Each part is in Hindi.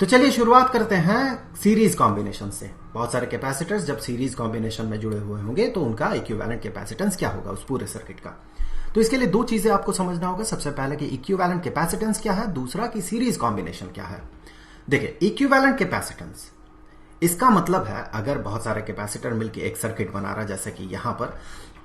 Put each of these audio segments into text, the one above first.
तो चलिए शुरुआत करते हैं सीरीज कॉम्बिनेशन से। बहुत सारे कैपेसिटर्स जब सीरीज कॉम्बिनेशन में जुड़े हुए होंगे तो उनका इक्विवेलेंट कैपेसिटेंस क्या होगा उस पूरे सर्किट का। तो इसके लिए दो चीजें आपको समझना होगा। सबसे पहले कि इक्विवेलेंट कैपेसिटेंस क्या है, दूसरा कि सीरीज कॉम्बिनेशन क्या है। देखिए, इक्विवेलेंट कैपेसिटेंस इसका मतलब है अगर बहुत सारे कैपेसिटर मिलकर एक सर्किट बना रहा है जैसे कि यहां पर,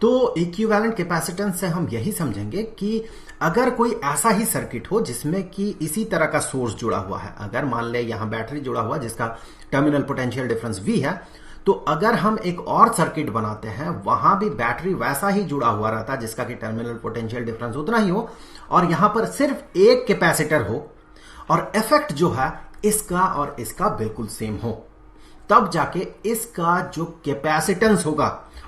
तो इक्विवेलेंट कैपेसिटेंस से हम यही समझेंगे कि अगर कोई ऐसा ही सर्किट हो जिसमें कि इसी तरह का सोर्स जुड़ा हुआ है, अगर मान ले यहां बैटरी जुड़ा हुआ जिसका टर्मिनल पोटेंशियल डिफरेंस V है, तो अगर हम एक और सर्किट बनाते हैं वहां भी बैटरी वैसा ही जुड़ा हुआ रहता है जिसका कि टर्मिनल पोटेंशियल डिफरेंस उतना ही हो, और यहां पर सिर्फ एक कैपेसिटर हो और इफेक्ट जो है इसका और इसका बिल्कुल सेम हो, तब जाके इसका जो कैपेसिटेंस होगा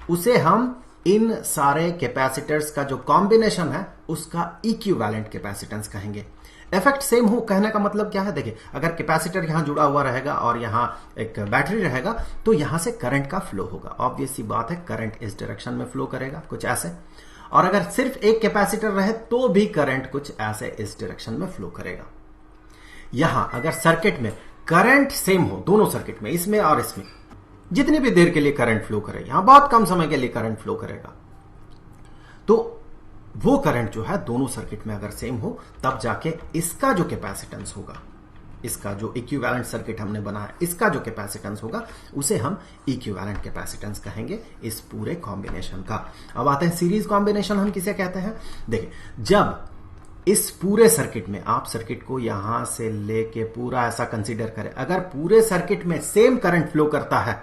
उसे हम इन सारे कैपेसिटर्स का जो कॉम्बिनेशन है उसका इक्विवेलेंट कैपेसिटेंस कहेंगे। इफेक्ट सेम हो कहने का मतलब क्या है, देखिए अगर कैपेसिटर यहां जुड़ा हुआ रहेगा और यहां एक बैटरी रहेगा तो यहां से करंट का फ्लो होगा। ऑब्वियस सी बात है, करंट इस डायरेक्शन में फ्लो करेगा कुछ ऐसे, और अगर सिर्फ एक कैपेसिटर रहे तो भी करंट कुछ ऐसे इस डायरेक्शन में फ्लो करेगा। यहां अगर सर्किट में करंट सेम हो, दोनों सर्किट में, इसमें और इसमें, जितनी भी देर के लिए करंट फ्लो करे, यहां बहुत कम समय के लिए करंट फ्लो करेगा, तो वो करंट जो है दोनों सर्किट में अगर सेम हो तब जाके इसका जो कैपेसिटेंस होगा, इसका जो इक्विवेलेंट सर्किट हमने बनाया इसका जो कैपेसिटेंस होगा उसे हम इक्विवेलेंट कैपेसिटेंस कहेंगे इस पूरे कॉम्बिनेशन का। अब आते हैं सीरीज कॉम्बिनेशन हम किसे कहते हैं। देखिए, जब इस पूरे सर्किट में आप सर्किट को यहां से लेके पूरा ऐसा कंसीडर करें, अगर पूरे सर्किट में सेम करंट फ्लो करता है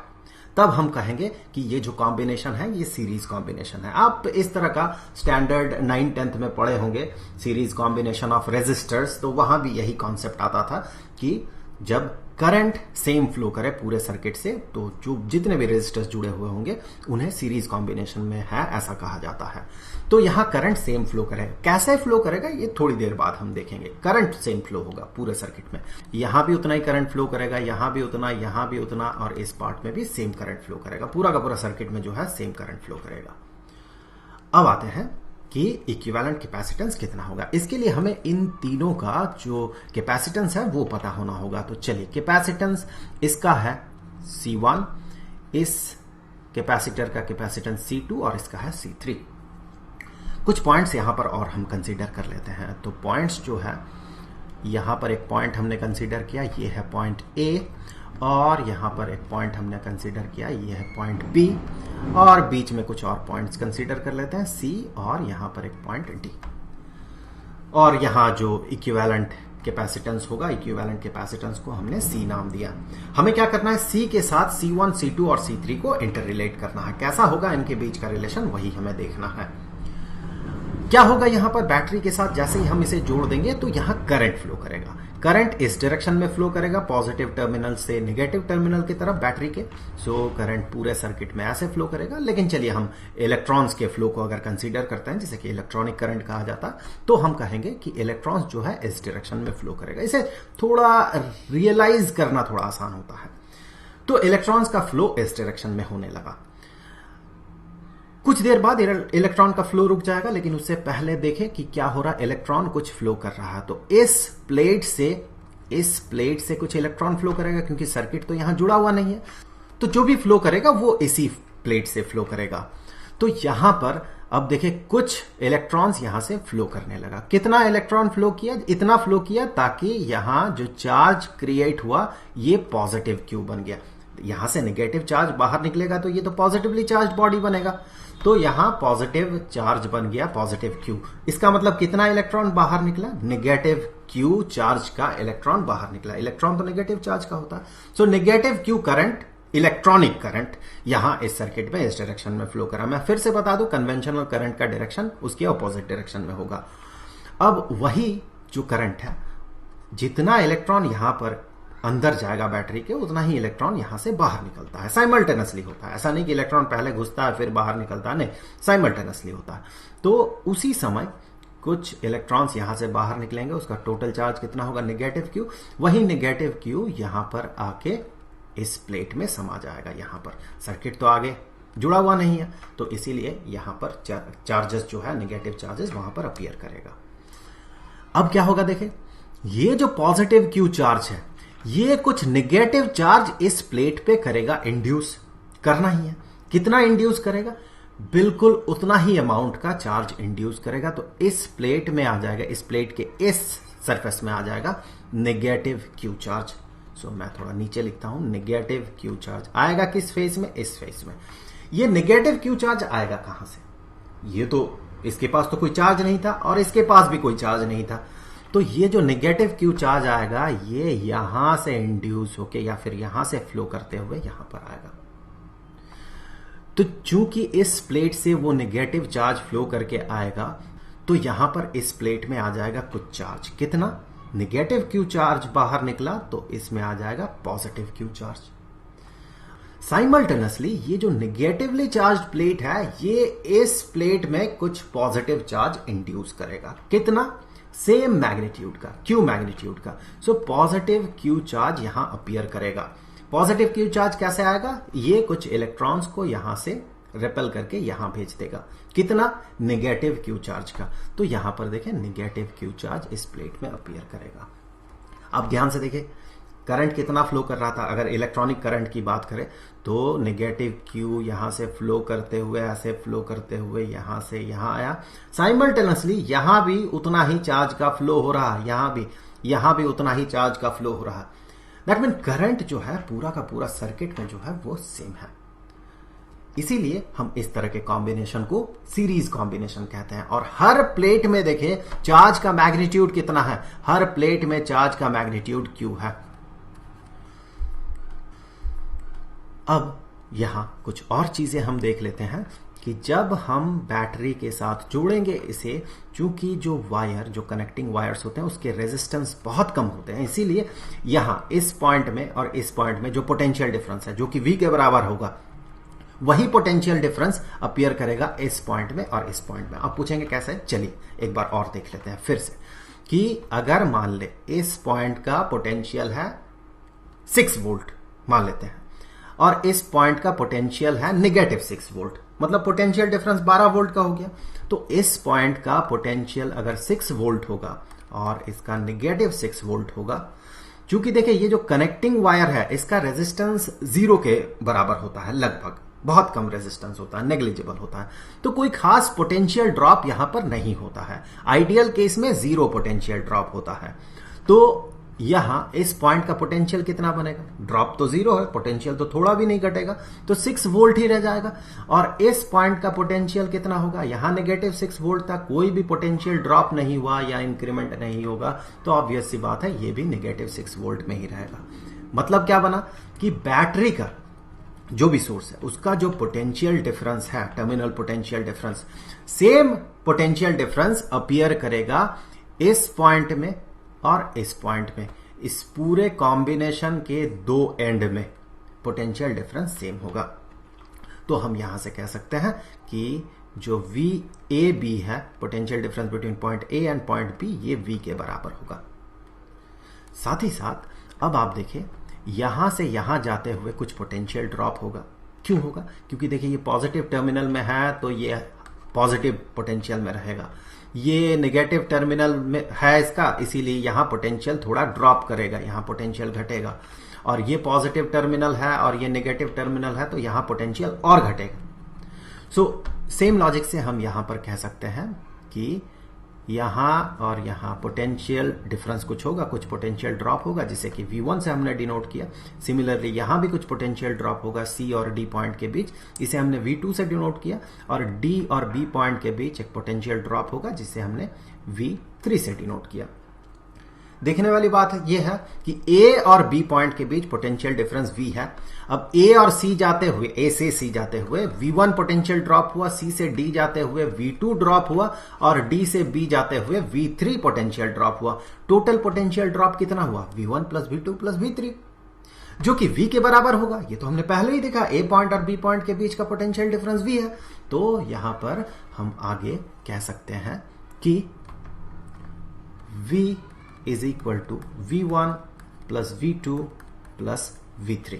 तब हम कहेंगे कि ये जो कॉम्बिनेशन है ये सीरीज कॉम्बिनेशन है। आप इस तरह का स्टैंडर्ड 9th में पढ़े होंगे, सीरीज कॉम्बिनेशन ऑफ रेजिस्टर्स, तो वहां भी यही कॉन्सेप्ट आता था कि जब करंट सेम फ्लो करे पूरे सर्किट से तो जो जितने भी रेजिस्टर्स जुड़े हुए होंगे उन्हें सीरीज कॉम्बिनेशन में है ऐसा कहा जाता है। तो यहां करंट सेम फ्लो करेगा, कैसे फ्लो करेगा ये थोड़ी देर बाद हम देखेंगे। करंट सेम फ्लो होगा पूरे सर्किट में, यहां भी उतना ही करंट फ्लो करेगा, यहां भी उतना, यहां भी उतना, और इस पार्ट में भी सेम करंट फ्लो करेगा। पूरा का पूरा सर्किट में जो है सेम करंट फ्लो करेगा। अब आते हैं कि इक्विवेलेंट कैपेसिटेंस कितना होगा। इसके लिए हमें इन तीनों का जो कैपेसिटेंस है वो पता होना होगा। तो चलिए, कैपेसिटेंस इसका है C1, इस कैपेसिटर का कैपेसिटेंस C2 और इसका है C3। कुछ पॉइंट्स यहां पर और हम कंसीडर कर लेते हैं। तो पॉइंट्स जो है, यहां पर एक पॉइंट हमने कंसीडर किया, ये है पॉइंट A, और यहां पर एक पॉइंट हमने कंसीडर किया, ये है पॉइंट B, और बीच में कुछ और पॉइंट्स कंसीडर कर लेते हैं C, और यहां पर एक पॉइंट D। और यहां जो इक्विवेलेंट कैपेसिटेंस होगा, इक्विवेलेंट कैपेसिटेंस को हमने C नाम दिया। हमें क्या करना है, C के साथ C1, C2 और C3 को इंटर रिलेट करना है। कैसा होगा इनके बीच का रिलेशन, वही हमें देखना है। क्या होगा यहां पर, बैटरी के साथ जैसे ही हम इसे जोड़ देंगे तो यहां करंट फ्लो करेगा। करंट इस डायरेक्शन में फ्लो करेगा, पॉजिटिव टर्मिनल से नेगेटिव टर्मिनल की तरफ बैटरी के। सो करंट पूरे सर्किट में ऐसे फ्लो करेगा। लेकिन चलिए, हम इलेक्ट्रॉन्स के फ्लो को अगर कंसीडर करते हैं, जैसे कि इलेक्ट्रॉनिक करंट कहा जाता है, तो हम कहेंगे कि इलेक्ट्रॉन्स जो है इस डायरेक्शन में फ्लो करेगा। इसे थोड़ा रियलाइज करना थोड़ा आसान होता है। तो इलेक्ट्रॉन्स का फ्लो इस डायरेक्शन में होने लगा। कुछ देर बाद इलेक्ट्रॉन का फ्लो रुक जाएगा, लेकिन उससे पहले देखें कि क्या हो रहा है। इलेक्ट्रॉन कुछ फ्लो कर रहा है, तो इस प्लेट से कुछ इलेक्ट्रॉन फ्लो करेगा, क्योंकि सर्किट तो यहां जुड़ा हुआ नहीं है। तो जो भी फ्लो करेगा वो इसी प्लेट से फ्लो करेगा। तो यहां पर अब देखिए, कुछ इलेक्ट्रॉन्स यहां से फ्लो करने लगा। कितना इलेक्ट्रॉन फ्लो किया, इतना फ्लो किया ताकि यहां जो चार्ज क्रिएट हुआ ये पॉजिटिव क्यू बन गया। यहां से नेगेटिव चार्ज बाहर निकलेगा तो ये तो पॉजिटिवली चार्ज बॉडी बनेगा। तो यहां पॉजिटिव चार्ज बन गया, पॉजिटिव क्यू। इसका मतलब कितना इलेक्ट्रॉन बाहर निकला, नेगेटिव क्यू चार्ज का इलेक्ट्रॉन बाहर निकला। इलेक्ट्रॉन तो नेगेटिव चार्ज का होता है। So negative Q current, electronic current, यहां इस सर्किट में इस डायरेक्शन में फ्लो करा। मैं फिर से बता दूं, कन्वेंशनल करंट का डायरेक्शन उसके ऑपोजिट डायरेक्शन में होगा। अब वही जो करंट है, जितना इलेक्ट्रॉन यहां पर अंदर जाएगा बैटरी के, उतना ही इलेक्ट्रॉन यहां से बाहर निकलता है। साइमल्टेनियसली होता है, ऐसा नहीं कि इलेक्ट्रॉन पहले घुसता है फिर बाहर निकलता है, नहीं, साइमल्टेनियसली होता है। तो उसी समय कुछ इलेक्ट्रॉन्स यहां से बाहर निकलेंगे, उसका टोटल चार्ज कितना होगा, नेगेटिव क्यू। वही नेगेटिव क्यू यहां पर आके इस प्लेट में समा जाएगा। यहां पर सर्किट तो आगे जुड़ा हुआ नहीं है, तो इसीलिए यहां पर चार्जेस जो है, नेगेटिव चार्जेस वहां पर अपीयर करेगा। अब क्या होगा, देखें, ये जो पॉजिटिव क्यू चार्ज है ये कुछ नेगेटिव चार्ज इस प्लेट पे करेगा, इंड्यूस करना ही है। कितना इंड्यूस करेगा? बिल्कुल उतना ही अमाउंट का चार्ज इंड्यूस करेगा। तो इस प्लेट में आ जाएगा, इस प्लेट के इस सरफेस में आ जाएगा नेगेटिव क्यू चार्ज। सो मैं थोड़ा नीचे लिखता हूं, नेगेटिव क्यू चार्ज आएगा किस फेस में? इस फेस में। ये नेगेटिव क्यू चार्ज आएगा कहां से? ये तो इसके पास तो कोई चार्ज नहीं था और इसके पास भी कोई चार्ज नहीं था, तो ये जो नेगेटिव क्यू चार्ज आएगा ये यहां से इंड्यूस होके या फिर यहां से फ्लो करते हुए यहां पर आएगा। तो चूंकि इस प्लेट से वो नेगेटिव चार्ज फ्लो करके आएगा, तो यहां पर इस प्लेट में आ जाएगा कुछ चार्ज। कितना? नेगेटिव क्यू चार्ज बाहर निकला तो इसमें आ जाएगा पॉजिटिव क्यू चार्ज। साइमल्टेनियसली ये जो नेगेटिवली चार्ज प्लेट है ये इस प्लेट में कुछ पॉजिटिव चार्ज इंड्यूस करेगा। कितना? सेम मैग्नीट्यूड का, क्यू मैग्नीट्यूड का। सो पॉजिटिव क्यू चार्ज यहां अपीयर करेगा। पॉजिटिव क्यू चार्ज कैसे आएगा? ये कुछ इलेक्ट्रॉन्स को यहां से रिपेल करके यहां भेज देगा। कितना? नेगेटिव क्यू चार्ज का। तो यहां पर देखें नेगेटिव क्यू चार्ज इस प्लेट में अपीयर करेगा। अब ध्यान से देखें करंट कितना फ्लो कर रहा था। अगर इलेक्ट्रॉनिक करंट की बात करें तो नेगेटिव क्यू यहां से फ्लो करते हुए, ऐसे फ्लो करते हुए यहां से यहां आया। साइमल्टेनियसली यहां भी उतना ही चार्ज का फ्लो हो रहा है, यहां भी उतना ही चार्ज का फ्लो हो रहा है। दैट मीन करंट जो है पूरा का पूरा सर्किट में जो है वो सेम है। इसीलिए हम इस तरह के कॉम्बिनेशन को सीरीज कॉम्बिनेशन कहते हैं। और हर प्लेट में देखें चार्ज का मैग्नीट्यूड कितना है? हर प्लेट में चार्ज का मैग्नीट्यूड क्यू है। अब यहां कुछ और चीजें हम देख लेते हैं कि जब हम बैटरी के साथ जोड़ेंगे इसे, चूंकि जो वायर, जो कनेक्टिंग वायर्स होते हैं उसके रेजिस्टेंस बहुत कम होते हैं, इसीलिए यहां इस पॉइंट में और इस पॉइंट में जो पोटेंशियल डिफरेंस है जो कि V के बराबर होगा, वही पोटेंशियल डिफरेंस अपीयर करेगा इस पॉइंट में और इस पॉइंट में। अब पूछेंगे कैसे? चलिए एक बार और देख लेते हैं फिर से कि अगर मान ले इस पॉइंट का पोटेंशियल है 6 वोल्ट मान लेते हैं और इस पॉइंट का पोटेंशियल है नेगेटिव 6 वोल्ट, मतलब पोटेंशियल डिफरेंस 12 वोल्ट का हो गया। तो इस पॉइंट का पोटेंशियल अगर 6 वोल्ट होगा और इसका नेगेटिव 6 वोल्ट होगा, चूंकि देखिए ये जो कनेक्टिंग वायर है इसका रेजिस्टेंस 0 के बराबर होता है, लगभग बहुत कम रेजिस्टेंस होता है, नेग्लिजिबल होता है, तो कोई खास पोटेंशियल ड्रॉप यहां पर नहीं होता है। आइडियल केस में 0 पोटेंशियल ड्रॉप होता है। तो यहां इस पॉइंट का पोटेंशियल कितना बनेगा? ड्रॉप तो 0 है, पोटेंशियल तो थोड़ा भी नहीं घटेगा, तो 6 वोल्ट ही रह जाएगा। और इस पॉइंट का पोटेंशियल कितना होगा? यहां नेगेटिव 6 वोल्ट था, कोई भी पोटेंशियल ड्रॉप नहीं हुआ या इंक्रीमेंट नहीं होगा, तो ऑब्वियस सी बात है ये भी नेगेटिव 6 वोल्ट में ही रहेगा। मतलब क्या बना कि बैटरी का जो भी सोर्स है उसका जो पोटेंशियल डिफरेंस है, terminal potential difference, same potential difference appear करेगा इस पॉइंट में और इस पॉइंट में। इस पूरे कॉम्बिनेशन के दो एंड में पोटेंशियल डिफरेंस सेम होगा। तो हम यहां से कह सकते हैं कि जो VAB है, potential difference between point A and point B, ये V के बराबर होगा। साथ ही साथ अब आप देखें यहां से यहां जाते हुए कुछ पोटेंशियल ड्रॉप होगा। क्यों होगा? क्योंकि देखिए ये पॉजिटिव टर्मिनल में है तो ये पॉजिटिव पोटेंशियल में रहेगा, ये नेगेटिव टर्मिनल में है इसका, इसीलिए यहां पोटेंशियल थोड़ा ड्रॉप करेगा, यहां पोटेंशियल घटेगा। और ये पॉजिटिव टर्मिनल है और ये नेगेटिव टर्मिनल है तो यहां पोटेंशियल और घटेगा। सो सेम लॉजिक से हम यहां पर कह सकते हैं कि यहां और यहां पोटेंशियल डिफरेंस कुछ होगा, कुछ पोटेंशियल ड्रॉप होगा, जिसे कि V1 से हमने डिनोट किया। सिमिलरली यहां भी कुछ पोटेंशियल ड्रॉप होगा C और D पॉइंट के बीच, इसे हमने V2 से डिनोट किया। और D और B पॉइंट के बीच एक पोटेंशियल ड्रॉप होगा जिसे हमने V3 से डिनोट किया। देखने वाली बात यह है कि A और B पॉइंट के बीच पोटेंशियल डिफरेंस V है। अब A और C जाते हुए, A से C जाते हुए V1 पोटेंशियल ड्रॉप हुआ, C से D जाते हुए V2 ड्रॉप हुआ और D से B जाते हुए V3 पोटेंशियल ड्रॉप हुआ। टोटल पोटेंशियल ड्रॉप कितना हुआ? V1 plus V2 plus V3, जो कि V के बराबर होगा। ये तो हमने पहले ही देखा, A पॉइंट और B पॉइंट के बीच का पोटेंशियल डिफरेंस V है। तो यहां पर हम आगे कह सकते हैं कि V is equal to V1 plus V2 plus V3।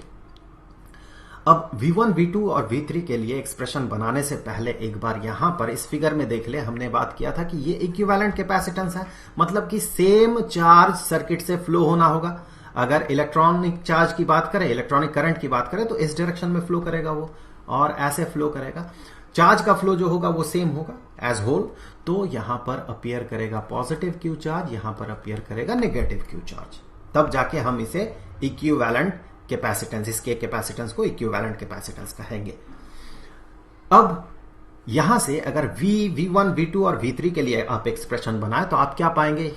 अब V1, V2 और V3 के लिए एक्सप्रेशन बनाने से पहले एक बार यहां पर इस फिगर में देख ले, हमने बात किया था कि ये इक्विवेलेंट कैपेसिटेंस है, मतलब कि सेम चार्ज सर्किट से फ्लो होना होगा। अगर इलेक्ट्रॉनिक चार्ज की बात करें, इलेक्ट्रॉनिक करंट की बात करें, तो इस डायरेक्शन में फ्लो करेगा वो और ऐसे फ्लो करेगा। चार्ज का फ्लो जो होगा वो सेम होगा एज होल, तो यहां पर अपीयर करेगा पॉजिटिव क्यू चार्ज, यहां पर अपीयर करेगा नेगेटिव क्यू चार्ज। तब जाके हम इसे इक्विवेलेंट कैपेसिटेंस, इसके कैपेसिटेंस को इक्विवेलेंट कैपेसिटेंस कहेंगे। अब यहां से अगर V1, V2 और V3 के लिए आप एक्सप्रेशन बनाए तो आप क्या पाएंगे?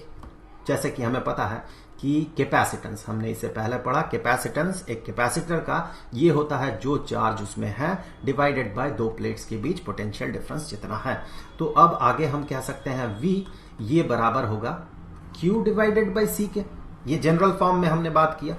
जैसे कि हमें पता है कि कैपेसिटेंस, हमने इसे पहले पढ़ा, कैपेसिटेंस एक कैपेसिटर का ये होता है जो चार्ज उसमें है डिवाइडेड बाय दो प्लेट्स के बीच पोटेंशियल डिफरेंस जितना है। तो अब आगे हम कह सकते हैं V ये बराबर होगा Q डिवाइडेड बाय C के। ये जनरल फॉर्म में हमने बात किया।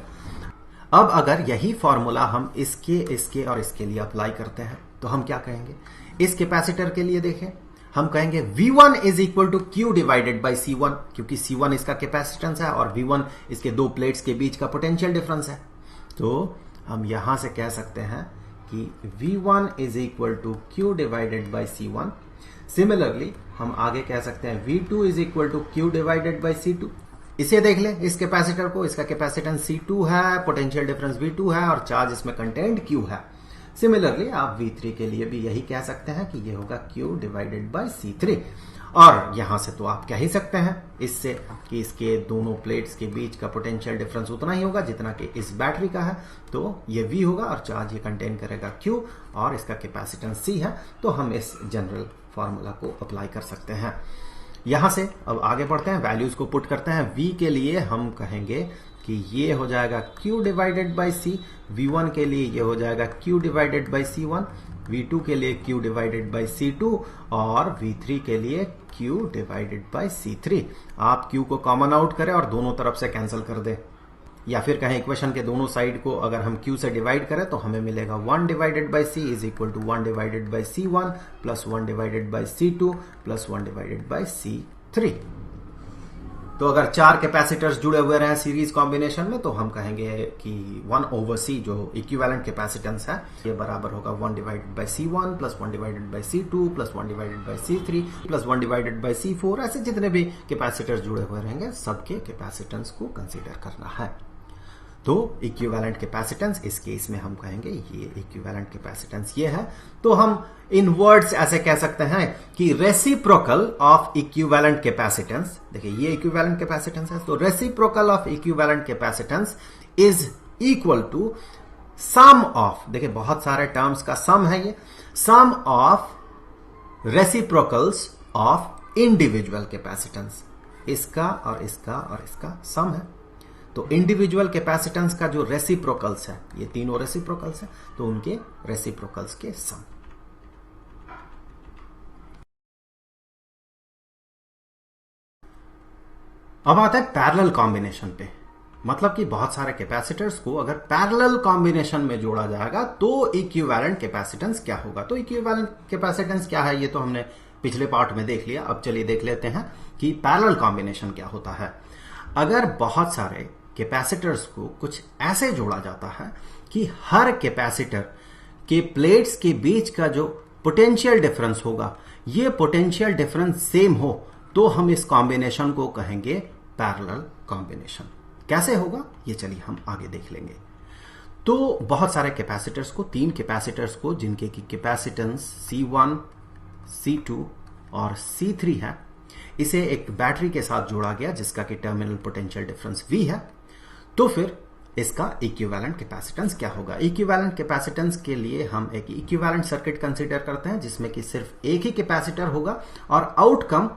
अब अगर यही फॉर्मूला हम इसके और इसके लिए अप्लाई करते हैं तो हम क्या कहेंगे? इस कैपेसिटर के लिए देखें, हम कहेंगे V1 is equal to Q divided by C1, क्योंकि C1 इसका कैपेसिटेंस है और V1 इसके दो प्लेट्स के बीच का पोटेंशियल डिफरेंस है। तो हम यहां से कह सकते हैं कि V1 is equal to Q divided by C1। Similarly हम आगे कह सकते हैं V2 is equal to Q divided by C2। इसे देख ले, इस कैपेसिटर को, इसका कैपेसिटेंस C2 है, पोटेंशियल डिफरेंस V2 है और चार्ज इसमें कंटेंट Q है। सिमिलरली आप V3 के लिए भी यही कह सकते हैं कि ये होगा Q डिवाइडेड बाय C3। और यहां से तो आप कह ही सकते हैं इससे कि इसके दोनों प्लेट्स के बीच का पोटेंशियल डिफरेंस उतना ही होगा जितना कि इस बैटरी का है। तो ये V होगा और चार्ज ये कंटेन करेगा Q और इसका कैपेसिटेंस C है। तो हम इस जनरल फॉर्मूला को अप्लाई कर सकते हैं। यहां से अब आगे बढ़ते हैं, वैल्यूज को पुट करते हैं। V के लिए हम कहेंगे कि ये हो जाएगा Q divided by C, V1 के लिए ये हो जाएगा Q divided by C1, V2 के लिए Q डिवाइडेड बाई C2 और V3 के लिए Q डिवाइडेड बाई C3। आप Q को कॉमन आउट करें और दोनों तरफ से कैंसिल कर दें, या फिर कहें इक्वेशन के दोनों साइड को अगर हम Q से डिवाइड करें तो हमें मिलेगा 1 divided by C is equal to 1 divided by C1 plus 1 divided by C2 plus 1 divided by C3। तो अगर चार कैपेसिटर्स जुड़े हुए रहे सीरीज कॉम्बिनेशन में तो हम कहेंगे कि 1/C जो इक्विवेलेंट कैपेसिटेंस है ये बराबर होगा 1 divided by C1 plus 1 divided by C2 plus 1 divided by C3 plus 1 divided by C4। ऐसे जितने भी कैपेसिटर्स जुड़े हुए रहेंगे सबके कैपेसिटेंस को कंसीडर करना है। तो इक्विवेलेंट कैपेसिटेंस इस केस में हम कहेंगे ये इक्विवेलेंट कैपेसिटेंस ये है। तो हम इन वर्ड्स ऐसे कह सकते हैं कि रेसिप्रोकल ऑफ इक्विवेलेंट कैपेसिटेंस, देखिए ये इक्विवेलेंट कैपेसिटेंस है, तो reciprocal of equivalent capacitance is equal to sum of, देखिए बहुत सारे टर्म्स का सम है ये, sum of reciprocals of individual capacitance. इसका और इसका और इसका सम है। तो इंडिविजुअल कैपेसिटेंस का जो रेसिप्रोकल्स है, ये तीनों रेसिप्रोकल्स है, तो उनके रेसिप्रोकल्स के सम। अब आता है पैरेलल कॉम्बिनेशन पे, मतलब कि बहुत सारे कैपेसिटर्स को अगर पैरेलल कॉम्बिनेशन में जोड़ा जाएगा तो इक्विवेलेंट कैपेसिटेंस क्या होगा। तो इक्विवेलेंट कैपेसिटेंस क्या है ये तो हमने पिछले पार्ट में देख लिया। अब चलिए देख लेते हैं कि पैरेलल कॉम्बिनेशन क्या होता है। अगर बहुत सारे कैपेसिटर्स को कुछ ऐसे जोड़ा जाता है कि हर कैपेसिटर के प्लेट्स के बीच का जो पोटेंशियल डिफरेंस होगा ये पोटेंशियल डिफरेंस सेम हो, तो हम इस कॉम्बिनेशन को कहेंगे पैरेलल कॉम्बिनेशन। कैसे होगा ये चलिए हम आगे देख लेंगे। तो बहुत सारे कैपेसिटर्स को, तीन कैपेसिटर्स को जिनके की कैपेसिटेंस C1, C2 और C3 है, इसे एक बैटरी के साथ जोड़ा गया जिसका कि टर्मिनल पोटेंशियल डिफरेंस V है। तो फिर इसका इक्विवेलेंट कैपेसिटेंस क्या होगा। इक्विवेलेंट कैपेसिटेंस के लिए हम एक इक्विवेलेंट सर्किट कंसीडर करते हैं जिसमें कि सिर्फ एक ही कैपेसिटर होगा और आउटकम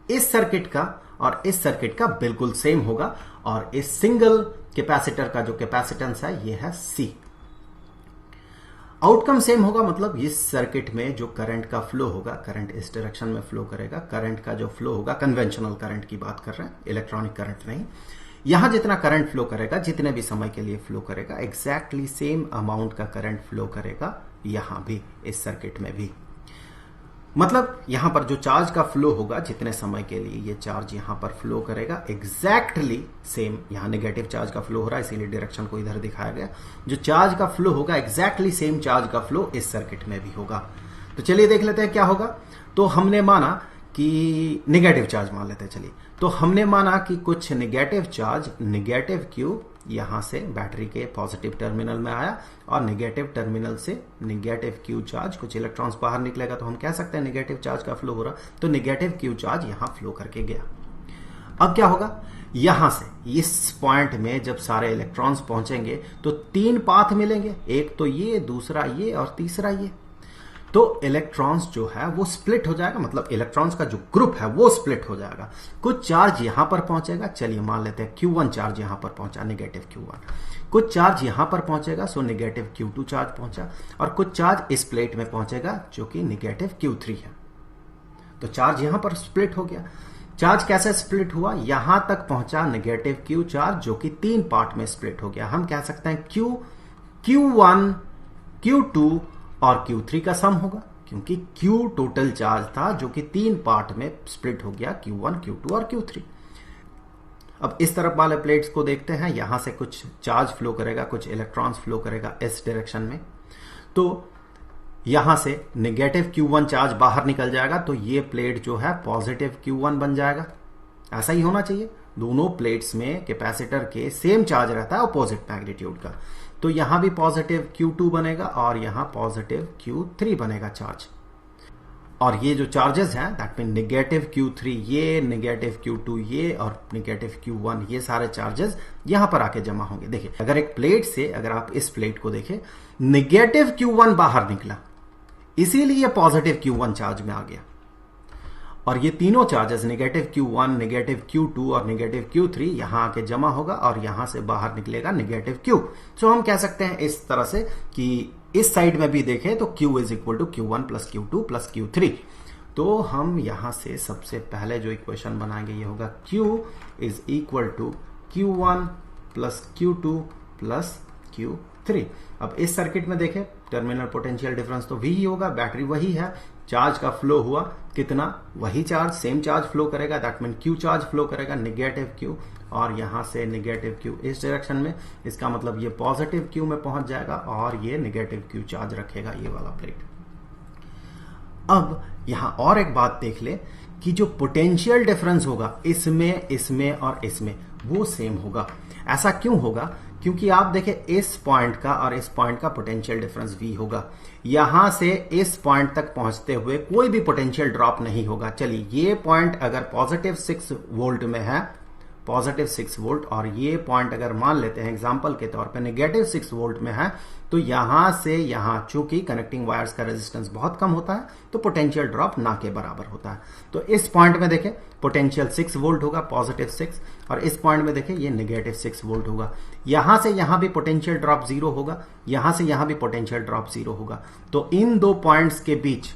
इस सर्किट का और इस सर्किट का बिल्कुल सेम होगा। और इस सिंगल कैपेसिटर का जो कैपेसिटेंस है ये है C। आउटकम सेम होगा मतलब इस सर्किट में जो करंट का फ्लो होगा, करंट इस डायरेक्शन में फ्लो करेगा, करंट का जो फ्लो होगा, कन्वेंशनल करंट की बात कर रहे हैं, इलेक्ट्रॉनिक करंट नहीं, यहां जितना करंट फ्लो करेगा, जितने भी समय के लिए फ्लो करेगा, एग्जैक्टली सेम अमाउंट का करंट फ्लो करेगा यहां भी, इस सर्किट में भी। मतलब यहां पर जो चार्ज का फ्लो होगा जितने समय के लिए ये चार्ज यहां पर फ्लो करेगा, एग्जैक्टली सेम, यहां नेगेटिव चार्ज का फ्लो हो रहा है इसीलिए डायरेक्शन को इधर दिखाया गया, जो चार्ज का फ्लो होगा एग्जैक्टली सेम चार्ज का फ्लो इस सर्किट में भी होगा। तो चलिए देख लेते हैं क्या होगा। तो हमने माना कि नेगेटिव चार्ज मान लेते हैं, चलिए। तो हमने माना कि कुछ नेगेटिव चार्ज, नेगेटिव Q यहां से बैटरी के पॉजिटिव टर्मिनल में आया और नेगेटिव टर्मिनल से नेगेटिव क्यू चार्ज, कुछ इलेक्ट्रॉन्स बाहर निकलेगा तो हम कह सकते हैं नेगेटिव चार्ज का फ्लो हो रहा, तो नेगेटिव क्यू चार्ज यहां फ्लो करके गया। अब क्या होगा, यहां से इस पॉइंट में जब सारे इलेक्ट्रॉन्स पहुंचेंगे तो 3 पाथ मिलेंगे, एक तो ये, दूसरा ये और तीसरा ये। तो इलेक्ट्रॉन्स जो है वो स्प्लिट हो जाएगा, मतलब इलेक्ट्रॉन्स का जो ग्रुप है वो स्प्लिट हो जाएगा। कुछ चार्ज यहां पर पहुंचेगा, चलिए मान लेते हैं Q1 चार्ज यहां पर पहुंचा, नेगेटिव Q1। कुछ चार्ज यहां पर पहुंचेगा, सो नेगेटिव Q2 चार्ज पहुंचा, और कुछ चार्ज इस प्लेट में पहुंचेगा जो कि नेगेटिव Q3 है। तो चार्ज यहां पर स्प्लिट हो गया। चार्ज कैसे स्प्लिट हुआ, यहां तक पहुंचा नेगेटिव Q चार्ज जो कि 3 पार्ट में स्प्लिट हो गया। हम कह सकते हैं Q1, Q2 और Q3 का सम होगा, क्योंकि Q टोटल चार्ज था जो कि 3 पार्ट में स्प्लिट हो गया, Q1, Q2 और Q3। अब इस तरफ वाले प्लेट्स को देखते हैं, यहां से कुछ चार्ज फ्लो करेगा, कुछ इलेक्ट्रॉन्स फ्लो करेगा इस डायरेक्शन में। तो यहां से नेगेटिव Q1 चार्ज बाहर निकल जाएगा, तो ये प्लेट जो है पॉजिटिव Q1 बन जाएगा। ऐसा ही होना चाहिए, दोनों प्लेट्स में कैपेसिटर के सेम चार्ज रहता है अपोजिट मैग्नीट्यूड का। तो यहां भी पॉजिटिव Q2 बनेगा और यहां पॉजिटिव Q3 बनेगा चार्ज। और ये जो चार्जेस हैं दैट मीन नेगेटिव Q3 ये, नेगेटिव Q2 ये और नेगेटिव Q1 ये सारे चार्जेस यहां पर आके जमा होंगे। देखिए अगर एक प्लेट से, अगर आप इस प्लेट को देखें, नेगेटिव Q1 बाहर निकला, इसीलिए पॉजिटिव Q1 चार्ज में आ गया। और ये तीनों charges negative Q1, negative Q2 और नेगेटिव Q3 यहां आके जमा होगा और यहां से बाहर निकलेगा नेगेटिव Q। सो हम कह सकते हैं इस तरह से कि इस साइड में भी देखें तो Q is equal to Q1 plus Q2 plus Q3। तो हम यहां से सबसे पहले जो इक्वेशन बनाएंगे ये होगा Q is equal to Q1 plus Q2 plus Q3। अब इस सर्किट में देखें टर्मिनल पोटेंशियल डिफरेंस तो V ही होगा, बैटरी वही है, चार्ज का फ्लो हुआ कितना, वही चार्ज, सेम चार्ज फ्लो करेगा, that mean Q charge flow करेगा, नेगेटिव Q, और यहां से नेगेटिव Q इस डायरेक्शन में, इसका मतलब ये पॉजिटिव Q में पहुंच जाएगा और ये नेगेटिव Q चार्ज रखेगा ये वाला प्लेट। अब यहां और एक बात देख ले कि जो पोटेंशियल डिफरेंस होगा इसमें, इसमें और इसमें वो सेम होगा। ऐसा क्यों होगा, क्योंकि आप देखें इस पॉइंट का और इस पॉइंट का पोटेंशियल डिफरेंस V होगा, यहां से इस पॉइंट तक पहुंचते हुए कोई भी पोटेंशियल ड्रॉप नहीं होगा। चलिए ये पॉइंट अगर पॉजिटिव 6 वोल्ट में है, पॉजिटिव 6 वोल्ट, और ये पॉइंट अगर मान लेते हैं एग्जांपल के तौर पे नेगेटिव 6 वोल्ट में है, तो यहां से यहां चूंकि कनेक्टिंग वायर्स का रेजिस्टेंस बहुत कम होता है तो पोटेंशियल ड्रॉप ना के बराबर होता है। तो इस पॉइंट में देखें पोटेंशियल 6 वोल्ट होगा, पॉजिटिव 6, और इस पॉइंट में देखें ये नेगेटिव 6 वोल्ट होगा। यहां से यहां भी पोटेंशियल ड्रॉप 0 होगा, यहां से यहां भी पोटेंशियल ड्रॉप 0 होगा। तो इन दो पॉइंट्स के बीच,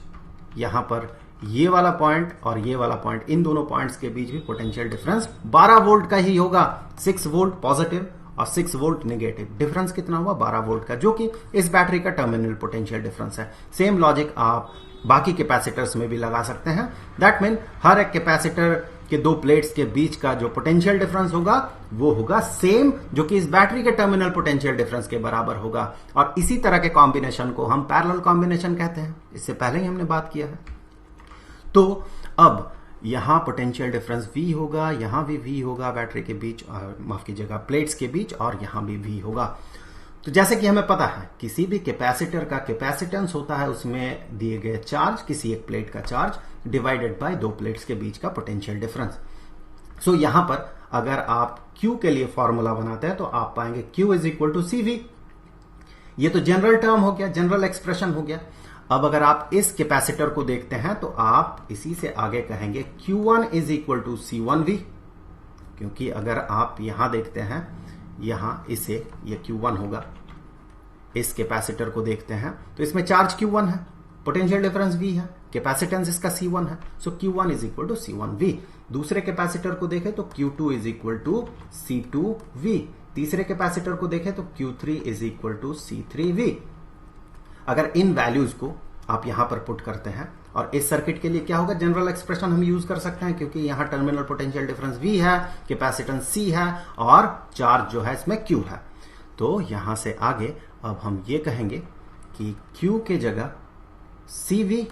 यहां पर ये वाला पॉइंट और ये वाला पॉइंट, इन दोनों पॉइंट्स के बीच भी पोटेंशियल डिफरेंस 12 वोल्ट का ही होगा। 6 वोल्ट पॉजिटिव और 6 वोल्ट नेगेटिव, डिफरेंस कितना हुआ 12 वोल्ट का, जो कि इस बैटरी का टर्मिनल पोटेंशियल डिफरेंस है। सेम लॉजिक आप बाकी कैपेसिटर्स में भी लगा सकते हैं। दैट मीन हर एक कैपेसिटर के दो प्लेट्स के बीच का जो पोटेंशियल डिफरेंस होगा वो होगा सेम, जो कि इस बैटरी के टर्मिनल पोटेंशियल डिफरेंस के बराबर होगा। और इसी तरह के कॉम्बिनेशन को हम पैरेलल कॉम्बिनेशन कहते हैं, इससे पहले ही हमने बात किया है। तो अब यहां पोटेंशियल डिफरेंस V होगा, यहां भी V होगा बैटरी के बीच, माफ कीजिएगा प्लेट्स के बीच, और यहां भी V होगा। तो जैसे कि हमें पता है किसी भी कैपेसिटर का कैपेसिटेंस होता है उसमें दिए गए चार्ज, किसी एक प्लेट का चार्ज डिवाइडेड बाय दो प्लेट्स के बीच का पोटेंशियल डिफरेंस। सो यहां पर अगर आप Q के लिए फॉर्मूला बनाते हैं तो आप पाएंगे Q is equal to CV। ये तो जनरल टर्म हो गया, जनरल एक्सप्रेशन हो गया। अब अगर आप इस कैपेसिटर को देखते हैं तो आप इसी से आगे कहेंगे Q1 is equal to C1V, क्योंकि अगर आप यहां देखते हैं, यहां इसे ये Q1 होगा, इस कैपेसिटर को देखते हैं तो इसमें चार्ज Q1 है, पोटेंशियल डिफरेंस V है, कैपेसिटेंस इसका C1 है, सो Q1 is equal to C1V। दूसरे कैपेसिटर को देखें तो Q2 is equal to C2V, तीसरे कैपेसिटर को देखें तो Q3 is equal to C3V। अगर इन वैल्यूज को आप यहां पर पुट करते हैं, और इस सर्किट के लिए क्या होगा, जनरल एक्सप्रेशन हम यूज कर सकते हैं, क्योंकि यहां टर्मिनल पोटेंशियल डिफरेंस V है, कैपेसिटेंस C है, और चार्ज जो है इसमें Q है। तो यहां से आगे अब हम ये कहेंगे कि Q के जगह CV,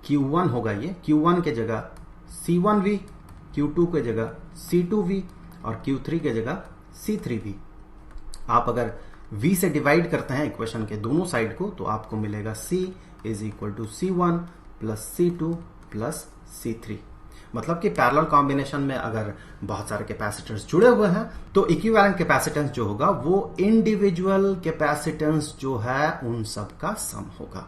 Q1 होगा ये, Q1 के जगह C1V, Q2 के जगह C2V और Q3 के जगह C3 भी। आप अगर V से डिवाइड करते हैं इक्वेशन के दोनों साइड को तो आपको मिलेगा C is equal to C1 plus C2 plus C3। मतलब कि पैरेलल कॉम्बिनेशन में अगर बहुत सारे कैपेसिटेंस जुड़े हुए हैं तो इक्विवेलेंट कैपेसिटेंस जो होगा वो इंडिविजुअल कैपेसिटेंस जो है उन सब का सम होगा।